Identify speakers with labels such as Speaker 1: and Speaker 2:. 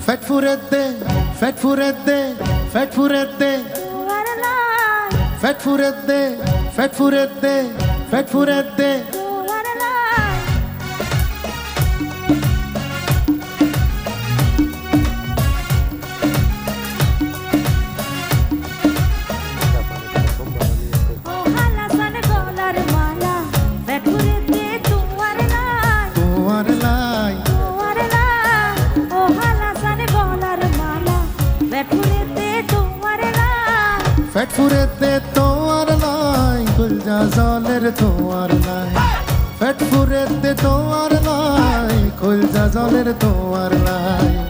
Speaker 1: Fat furedde, fat furedde, fat furedde, fat furedde, fat furedde, fat furedde. Fat furedde তোমার লাই খুলজা জলের তোমার লাই Fat furedde তোমার লাই খুলজা জলের তোমার লাই